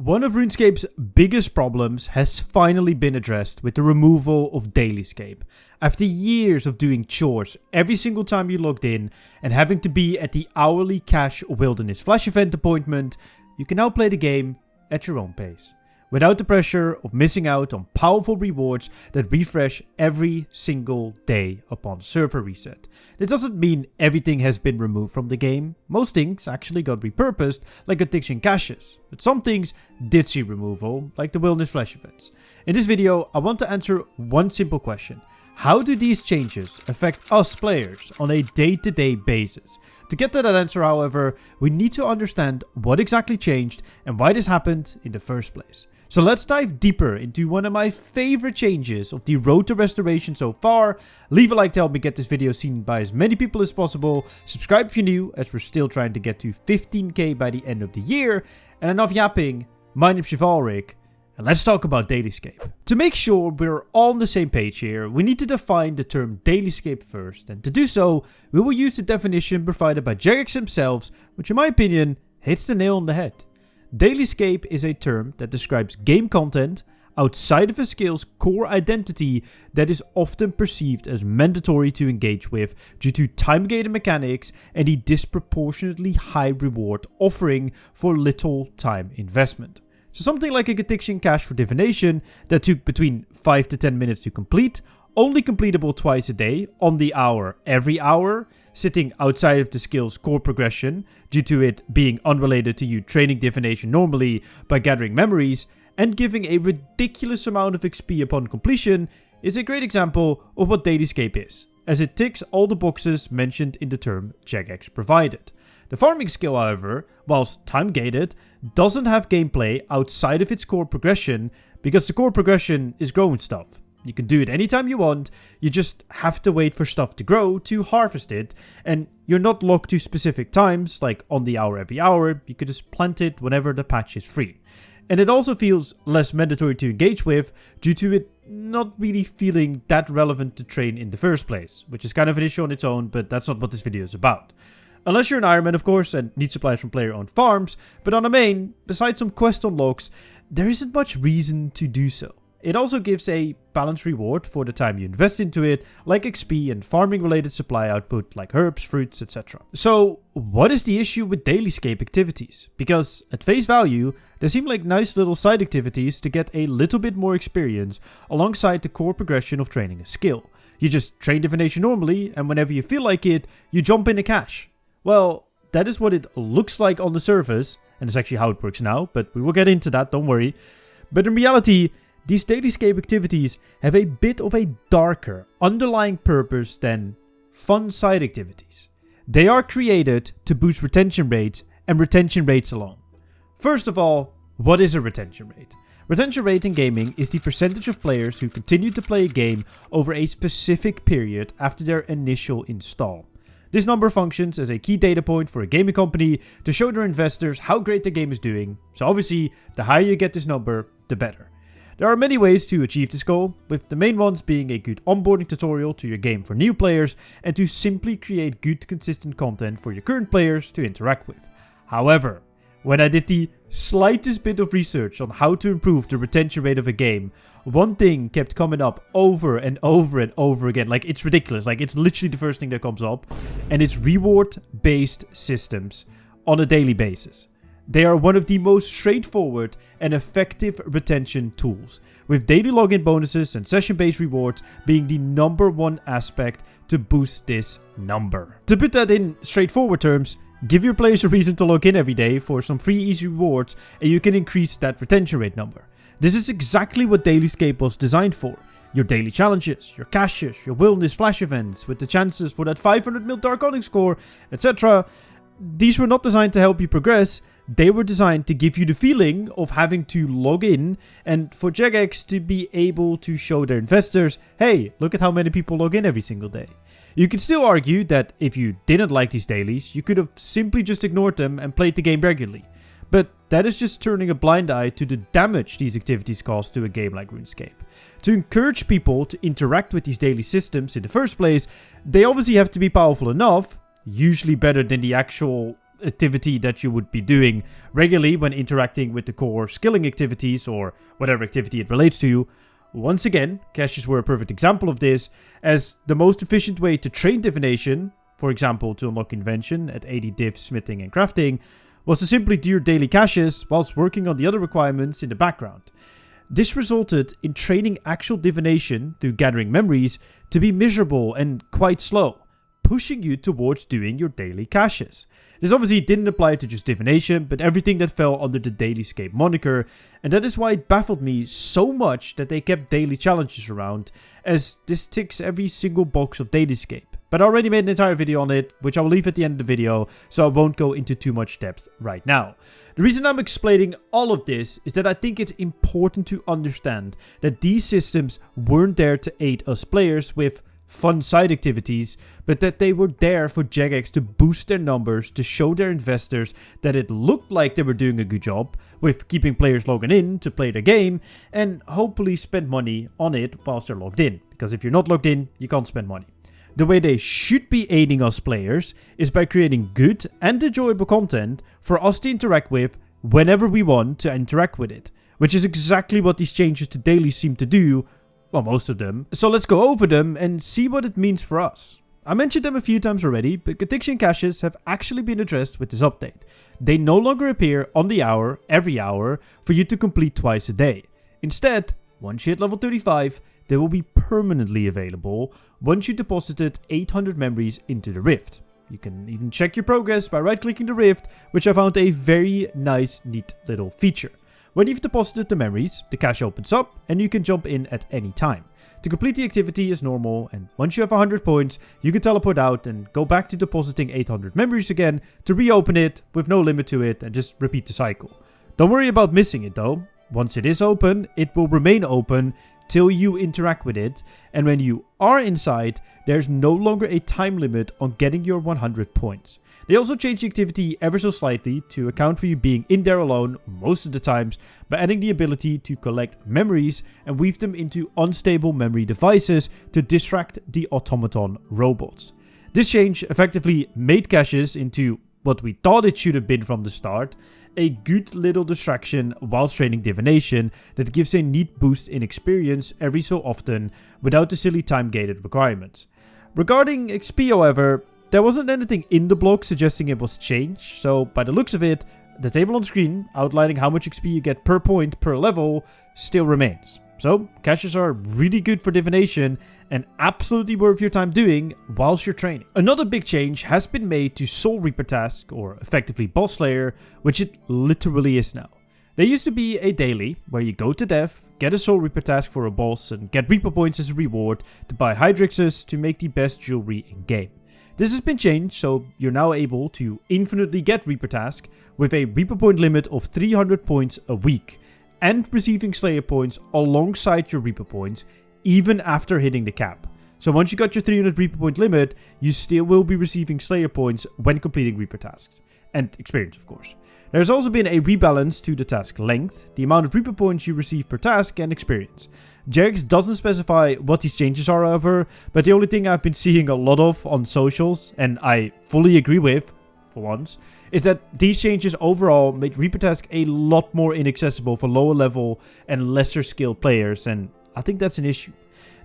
One of RuneScape's biggest problems has finally been addressed with the removal of DailyScape. After years of doing chores every single time you logged in and having to be at the hourly cash wilderness flash event appointment, you can now play the game at your own pace, without the pressure of missing out on powerful rewards that refresh every single day upon server reset. This doesn't mean everything has been removed from the game. Most things actually got repurposed, like addiction caches, but some things did see removal, like the wilderness flash events. In this video, I want to answer one simple question. How do these changes affect us players on a day-to-day basis? To get to that answer, however, we need to understand what exactly changed and why this happened in the first place. So let's dive deeper into one of my favorite changes of the road to restoration so far. Leave a like to help me get this video seen by as many people as possible. Subscribe if you're new, as we're still trying to get to 15k by the end of the year. And enough yapping, my name's Chevalric, and let's talk about DailyScape. To make sure we're all on the same page here, we need to define the term DailyScape first. And to do so, we will use the definition provided by Jagex themselves, which in my opinion hits the nail on the head. DailyScape is a term that describes game content outside of a skill's core identity that is often perceived as mandatory to engage with due to time-gated mechanics and the disproportionately high reward offering for little time investment. So something like a addiction cache for Divination that took between 5 to 10 minutes to complete, only completable twice a day, on the hour, every hour, sitting outside of the skill's core progression due to it being unrelated to you training Divination normally by gathering memories, and giving a ridiculous amount of XP upon completion is a great example of what DailyScape is, as it ticks all the boxes mentioned in the term Jagex provided. The farming skill, however, whilst time-gated, doesn't have gameplay outside of its core progression because the core progression is growing stuff. You can do it anytime you want, you just have to wait for stuff to grow to harvest it, and you're not locked to specific times, like on the hour every hour. You could just plant it whenever the patch is free. And it also feels less mandatory to engage with due to it not really feeling that relevant to train in the first place, which is kind of an issue on its own, but that's not what this video is about. Unless you're an Ironman, of course, and need supplies from player-owned farms, but on a main, besides some quest unlocks, there isn't much reason to do so. It also gives a balanced reward for the time you invest into it, like XP and farming related supply output like herbs, fruits, etc. So what is the issue with DailyScape activities? Because at face value, they seem like nice little side activities to get a little bit more experience alongside the core progression of training a skill. You just train Divination normally, and whenever you feel like it, you jump in a cache. Well, that is what it looks like on the surface, and it's actually how it works now, but we will get into that, don't worry. But in reality, these DailyScape activities have a bit of a darker underlying purpose than fun side activities. They are created to boost retention rates and retention rates alone. First of all, what is a retention rate? Retention rate in gaming is the percentage of players who continue to play a game over a specific period after their initial install. This number functions as a key data point for a gaming company to show their investors how great the game is doing. So obviously, the higher you get this number, the better. There are many ways to achieve this goal, with the main ones being a good onboarding tutorial to your game for new players and to simply create good consistent content for your current players to interact with. However, when I did the slightest bit of research on how to improve the retention rate of a game, one thing kept coming up over and over and over again. Like, it's ridiculous. Like, it's literally the first thing that comes up, and it's reward-based systems on a daily basis. They are one of the most straightforward and effective retention tools, with daily login bonuses and session-based rewards being the number one aspect to boost this number. To put that in straightforward terms, give your players a reason to log in every day for some free easy rewards, and you can increase that retention rate number. This is exactly what DailyScape was designed for. Your daily challenges, your caches, your wilderness flash events with the chances for that 500 mil Dark Onyx score, etc. These were not designed to help you progress. They were designed to give you the feeling of having to log in and for Jagex to be able to show their investors, hey, look at how many people log in every single day. You could still argue that if you didn't like these dailies, you could have simply just ignored them and played the game regularly. But that is just turning a blind eye to the damage these activities cause to a game like RuneScape. To encourage people to interact with these daily systems in the first place, they obviously have to be powerful enough, usually better than the actual activity that you would be doing regularly when interacting with the core skilling activities or whatever activity it relates to. Once again, caches were a perfect example of this, as the most efficient way to train divination, for example to unlock invention at 80 div smithing and crafting, was to simply do your daily caches whilst working on the other requirements in the background. This resulted in training actual divination through gathering memories to be miserable and quite slow, pushing you towards doing your daily caches. This obviously didn't apply to just divination, but everything that fell under the DailyScape moniker, and that is why it baffled me so much that they kept daily challenges around, as this ticks every single box of DailyScape. But I already made an entire video on it, which I will leave at the end of the video, so I won't go into too much depth right now. The reason I'm explaining all of this is that I think it's important to understand that these systems weren't there to aid us players with fun side activities, but that they were there for Jagex to boost their numbers, to show their investors that it looked like they were doing a good job with keeping players logging in to play the game, and hopefully spend money on it whilst they're logged in, because if you're not logged in, you can't spend money. The way they should be aiding us players is by creating good and enjoyable content for us to interact with whenever we want to interact with it, which is exactly what these changes to daily seem to do. Well, most of them. So let's go over them and see what it means for us. I mentioned them a few times already, but addiction caches have actually been addressed with this update. They no longer appear on the hour, every hour, for you to complete twice a day. Instead, once you hit level 35, they will be permanently available once you deposited 800 memories into the rift. You can even check your progress by right-clicking the rift, which I found a very nice, neat little feature. When you've deposited the memories, the cache opens up and you can jump in at any time. To complete the activity as normal, and once you have 100 points, you can teleport out and go back to depositing 800 memories again to reopen it with no limit to it and just repeat the cycle. Don't worry about missing it though. Once it is open, it will remain open till you interact with it, and when you are inside, there's no longer a time limit on getting your 100 points. They also changed the activity ever so slightly to account for you being in there alone most of the times by adding the ability to collect memories and weave them into unstable memory devices to distract the automaton robots. This change effectively made caches into what we thought it should have been from the start, a good little distraction whilst training divination that gives a neat boost in experience every so often without the silly time-gated requirements. Regarding XP however, there wasn't anything in the blog suggesting it was changed, so by the looks of it, the table on screen outlining how much XP you get per point per level still remains. So caches are really good for divination and absolutely worth your time doing whilst you're training. Another big change has been made to Soul Reaper task, or effectively boss slayer, which it literally is now. There used to be a daily where you go to dev, get a Soul Reaper task for a boss and get Reaper points as a reward to buy Hydrixes to make the best jewelry in game. This has been changed, so you're now able to infinitely get Reaper task with a Reaper point limit of 300 points a week, and receiving Slayer points alongside your Reaper points even after hitting the cap. So once you got your 300 Reaper point limit, you still will be receiving Slayer points when completing Reaper tasks. And experience, of course. There's also been a rebalance to the task length, the amount of Reaper points you receive per task, and experience. Jagex doesn't specify what these changes are, however, but the only thing I've been seeing a lot of on socials, and I fully agree with, for once, is that these changes overall make Reaper task a lot more inaccessible for lower level and lesser skilled players, and I think that's an issue.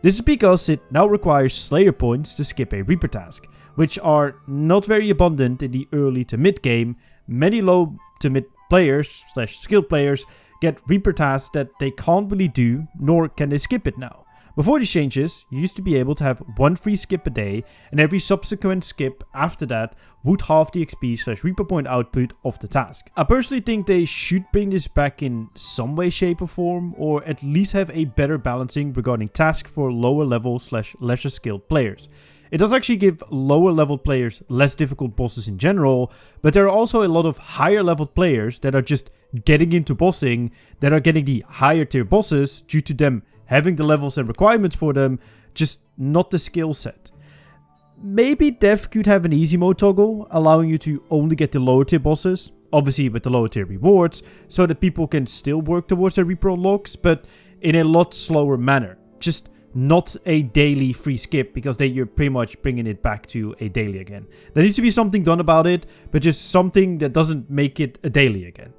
This is because it now requires Slayer points to skip a Reaper task, which are not very abundant in the early to mid game. Many low to mid players / skilled players get Reaper tasks that they can't really do, nor can they skip it now. Before these changes, you used to be able to have one free skip a day, and every subsequent skip after that would halve the XP / Reaper point output of the task. I personally think they should bring this back in some way, shape or form, or at least have a better balancing regarding tasks for lower level / lesser skilled players. It does actually give lower level players less difficult bosses in general, but there are also a lot of higher level players that are just getting into bossing that are getting the higher tier bosses due to them having the levels and requirements for them, just not the skill set. Maybe dev could have an easy mode toggle, allowing you to only get the lower tier bosses, obviously with the lower tier rewards, so that people can still work towards their Reaper unlocks, but in a lot slower manner. Just not a daily free skip, because then you're pretty much bringing it back to a daily again. There needs to be something done about it, but just something that doesn't make it a daily again.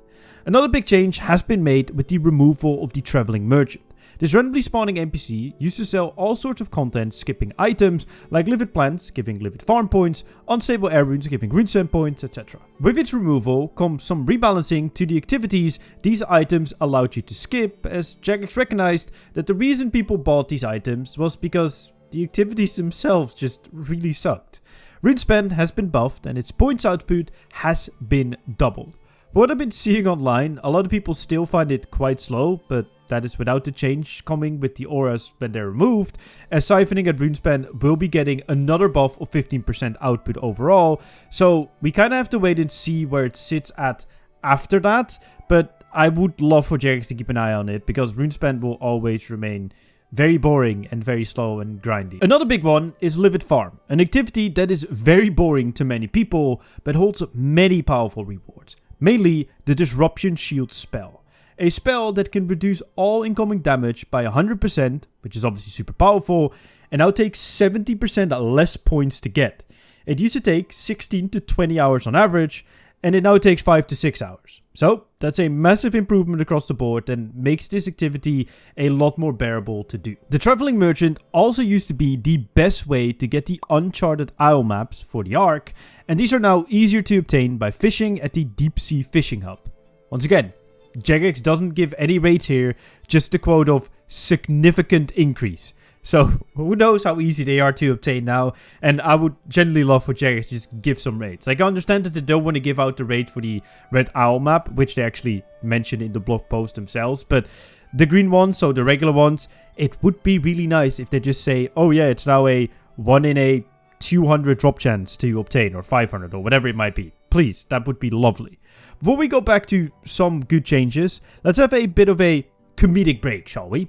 Another big change has been made with the removal of the traveling merchant. This randomly spawning NPC used to sell all sorts of content, skipping items like livid plants, giving livid farm points, unstable air runes, giving RuneScape points, etc. With its removal comes some rebalancing to the activities these items allowed you to skip, as Jagex recognized that the reason people bought these items was because the activities themselves just really sucked. RuneScape has been buffed and its points output has been doubled. But what I've been seeing online, a lot of people still find it quite slow, but that is without the change coming with the auras when they're removed, as siphoning at RuneScape will be getting another buff of 15% output overall, so we kind of have to wait and see where it sits at after that, but I would love for Jagex to keep an eye on it, because RuneScape will always remain very boring and very slow and grindy. Another big one is Livid Farm, an activity that is very boring to many people, but holds many powerful rewards, mainly the Disruption Shield spell. A spell that can reduce all incoming damage by 100%, which is obviously super powerful, and now takes 70% less points to get. It used to take 16 to 20 hours on average, and it now takes 5 to 6 hours. So that's a massive improvement across the board and makes this activity a lot more bearable to do. The Traveling Merchant also used to be the best way to get the Uncharted Isle maps for the Ark, and these are now easier to obtain by fishing at the Deep Sea Fishing Hub. Once again, Jagex doesn't give any rates here, just the quote of significant increase. So who knows how easy they are to obtain now, and I would generally love for Jagex to just give some rates. Like, I understand that they don't want to give out the rate for the Red Owl map, which they actually mentioned in the blog post themselves, but the green ones, so the regular ones, it would be really nice if they just say, oh yeah, it's now a 1 in a 200 drop chance to obtain, or 500, or whatever it might be. Please, that would be lovely. Before we go back to some good changes, let's have a bit of a comedic break, shall we?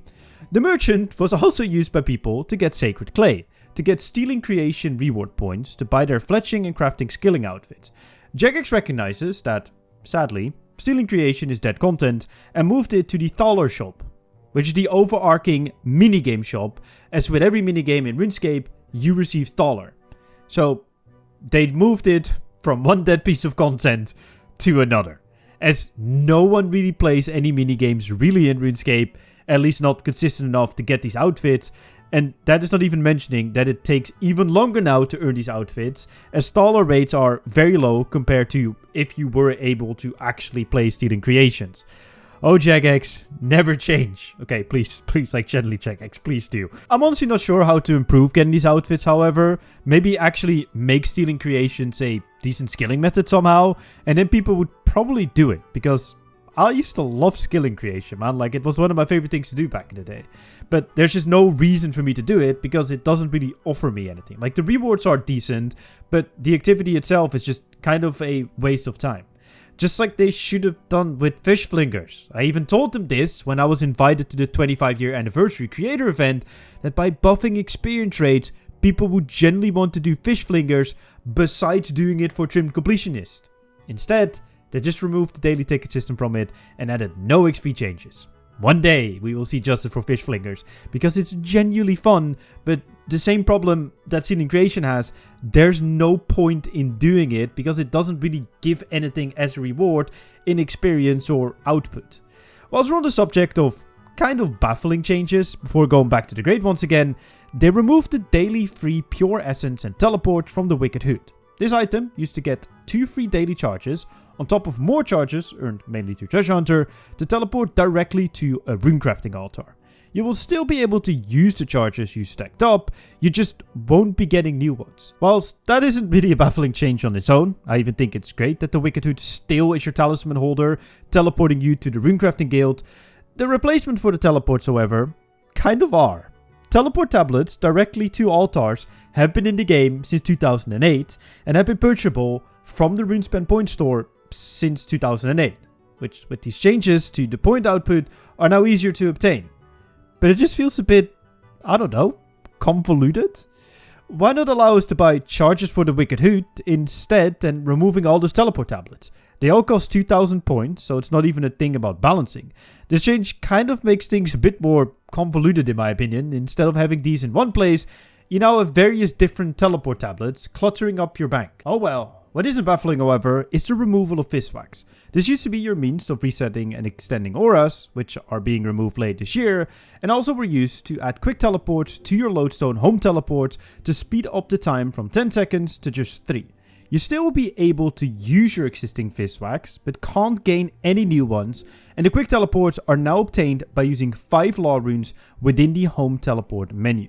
The merchant was also used by people to get sacred clay, to get stealing creation reward points, to buy their fletching and crafting skilling outfits. Jagex recognizes that, sadly, stealing creation is dead content and moved it to the Thaler shop, which is the overarching minigame shop, as with every minigame in RuneScape, you receive Thaler. So, they moved it from one dead piece of content to another, as no one really plays any minigames really in RuneScape, at least not consistent enough to get these outfits, and that is not even mentioning that it takes even longer now to earn these outfits, as Thaler rates are very low compared to if you were able to actually play stealing creations. Oh, Jagex, never change. Okay, please, like, gently, Jagex, please do. I'm honestly not sure how to improve getting these outfits, however. Maybe actually make stealing creations a decent skilling method somehow, and then people would probably do it, because I used to love skilling creation, man. Like, it was one of my favorite things to do back in the day. But there's just no reason for me to do it, because it doesn't really offer me anything. Like, the rewards are decent, but the activity itself is just kind of a waste of time. Just like they should have done with fish flingers. I even told them this when I was invited to the 25-year anniversary creator event, that by buffing experience rates, people would generally want to do fish flingers besides doing it for trimmed completionists. Instead, they just removed the daily ticket system from it and added no XP changes. One day we will see justice for fish flingers, because it's genuinely fun, but the same problem that Stealing Creation has, there's no point in doing it because it doesn't really give anything as a reward in experience or output. Whilst we're on the subject of kind of baffling changes, before going back to the great ones again, they removed the daily free pure essence and teleport from the Wicked Hood. This item used to get 2 free daily charges, on top of more charges, earned mainly through Treasure Hunter, to teleport directly to a runecrafting altar. You will still be able to use the charges you stacked up, you just won't be getting new ones. Whilst that isn't really a baffling change on its own, I even think it's great that the Wicked Hood still is your talisman holder, teleporting you to the runecrafting guild. The replacement for the teleports, however, kind of are. Teleport tablets directly to altars have been in the game since 2008 and have been purchasable from the RuneScape point store since 2008, which with these changes to the point output are now easier to obtain. But it just feels a bit, I don't know, convoluted. Why not allow us to buy charges for the Wicked Hood instead and removing all those teleport tablets? They all cost 2000 points, so it's not even a thing about balancing. This change kind of makes things a bit more convoluted in my opinion. Instead of having these in one place, you now have various different teleport tablets cluttering up your bank. Oh well. What isn't baffling, however, is the removal of Fistwax. This used to be your means of resetting and extending auras, which are being removed late this year, and also were used to add quick teleports to your Lodestone home teleport to speed up the time from 10 seconds to just 3. You still will be able to use your existing Fistwax, but can't gain any new ones, and the quick teleports are now obtained by using 5 law runes within the home teleport menu.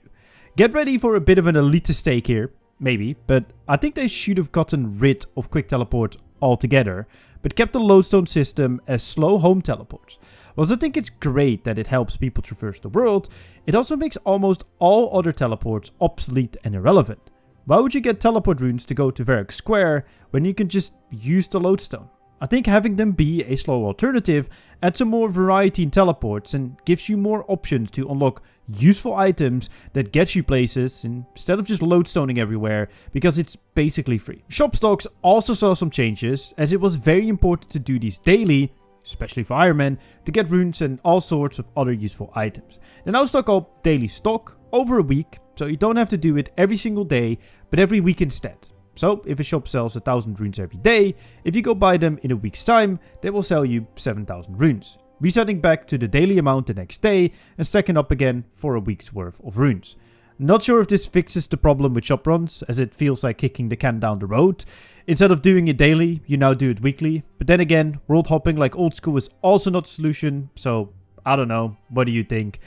Get ready for a bit of an elitist stake here. Maybe, but I think they should have gotten rid of quick teleports altogether, but kept the Lodestone system as slow home teleports. Whilst I think it's great that it helps people traverse the world, it also makes almost all other teleports obsolete and irrelevant. Why would you get teleport runes to go to Varric Square when you can just use the Lodestone? I think having them be a slow alternative adds some more variety in teleports and gives you more options to unlock useful items that get you places instead of just lodestoning everywhere, because it's basically free. Shop stocks also saw some changes, as it was very important to do these daily, especially for Iron Man, to get runes and all sorts of other useful items. They now stock up daily stock over a week, so you don't have to do it every single day, but every week instead. So if a shop sells 1000 runes every day, if you go buy them in a week's time, they will sell you 7000 runes, resetting back to the daily amount the next day and stacking up again for a week's worth of runes. Not sure if this fixes the problem with shop runs, as it feels like kicking the can down the road. Instead of doing it daily, you now do it weekly. But then again, world hopping like old school is also not a solution, so I don't know, what do you think?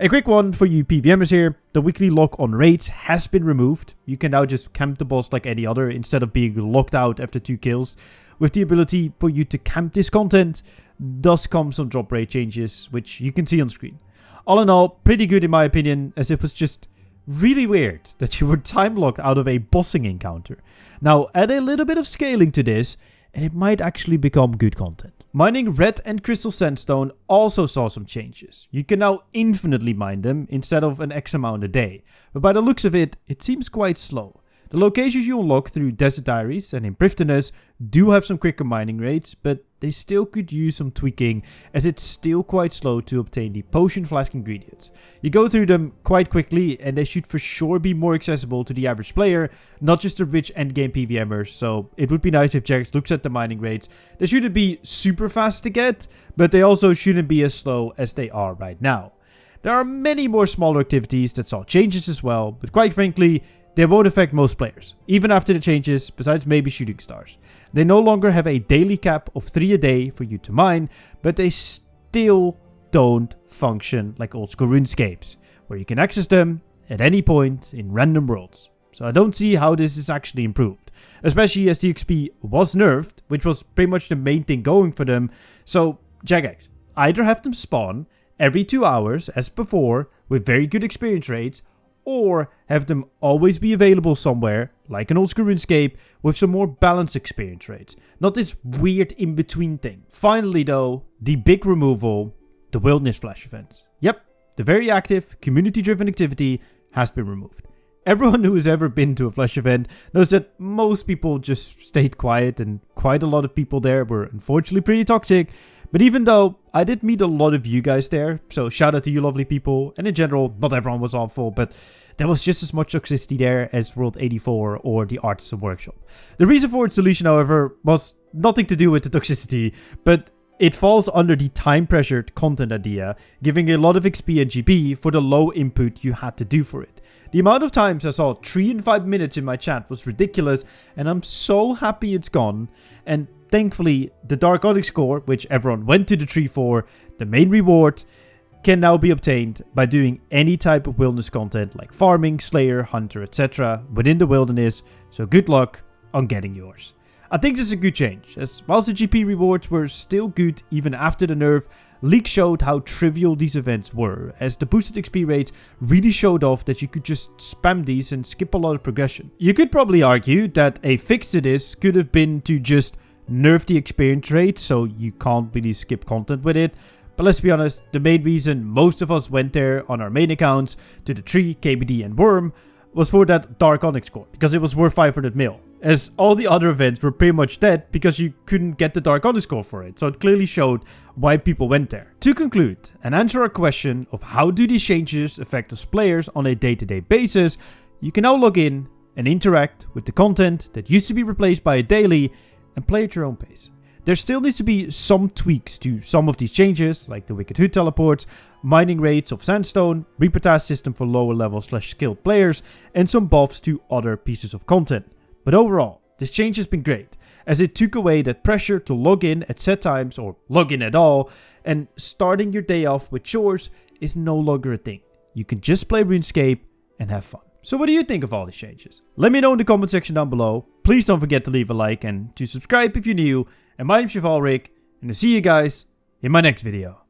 A quick one for you PVMers here, the weekly lock on raids has been removed. You can now just camp the boss like any other instead of being locked out after 2 kills. With the ability for you to camp this content, does come some drop rate changes, which you can see on screen. All in all, pretty good in my opinion, as it was just really weird that you were time locked out of a bossing encounter. Now add a little bit of scaling to this, and it might actually become good content. Mining red and crystal sandstone also saw some changes. You can now infinitely mine them instead of an X amount a day, but by the looks of it, it seems quite slow. The locations you unlock through Desert Diaries and Impriftinus do have some quicker mining rates, but they still could use some tweaking, as it's still quite slow to obtain the potion flask ingredients. You go through them quite quickly, and they should for sure be more accessible to the average player, not just the rich endgame PVMers, so it would be nice if Jagex looks at the mining rates. They shouldn't be super fast to get, but they also shouldn't be as slow as they are right now. There are many more smaller activities that saw changes as well, but quite frankly, they won't affect most players, even after the changes, besides maybe shooting stars. They no longer have a daily cap of 3 a day for you to mine, but they still don't function like old school RuneScapes, where you can access them at any point in random worlds. So I don't see how this is actually improved, especially as the XP was nerfed, which was pretty much the main thing going for them. So Jagex, either have them spawn every 2 hours as before with very good experience rates, or have them always be available somewhere, like an old school RuneScape, with some more balanced experience rates. Not this weird in-between thing. Finally though, the big removal, the Wilderness Flash events. Yep, the very active, community-driven activity has been removed. Everyone who has ever been to a Flash event knows that most people just stayed quiet, and quite a lot of people there were unfortunately pretty toxic. But even though I did meet a lot of you guys there, so shout out to you lovely people, and in general, not everyone was awful, but there was just as much toxicity there as World 84 or the Artisan Workshop. The reason for its solution, however, was nothing to do with the toxicity, but it falls under the time-pressured content idea, giving a lot of XP and GP for the low input you had to do for it. The amount of times I saw 3 and 5 minutes in my chat was ridiculous, and I'm so happy it's gone. And thankfully, the Dark Onyx score, which everyone went to the tree for, the main reward, can now be obtained by doing any type of wilderness content like farming, slayer, hunter, etc. within the wilderness, so good luck on getting yours. I think this is a good change, as whilst the GP rewards were still good even after the nerf, leaks showed how trivial these events were, as the boosted XP rates really showed off that you could just spam these and skip a lot of progression. You could probably argue that a fix to this could have been to just nerf the experience rate so you can't really skip content with it, but let's be honest, the main reason most of us went there on our main accounts to the tree, KBD and worm was for that Dark Onyx core, because it was worth 500 mil. As all the other events were pretty much dead because you couldn't get the Dark Onyx core for it, so it clearly showed why people went there. To conclude and answer our question of how do these changes affect us players on a day-to-day basis, you can now log in and interact with the content that used to be replaced by a daily and play at your own pace. There still needs to be some tweaks to some of these changes, like the Wicked Hood teleports, mining rates of sandstone, Reaper task system for lower level / skilled players, and some buffs to other pieces of content. But overall, this change has been great, as it took away that pressure to log in at set times or log in at all, and starting your day off with chores is no longer a thing. You can just play RuneScape and have fun. So what do you think of all these changes? Let me know in the comment section down below. Please don't forget to leave a like and to subscribe if you're new. And my name's Chevalric, and I'll see you guys in my next video.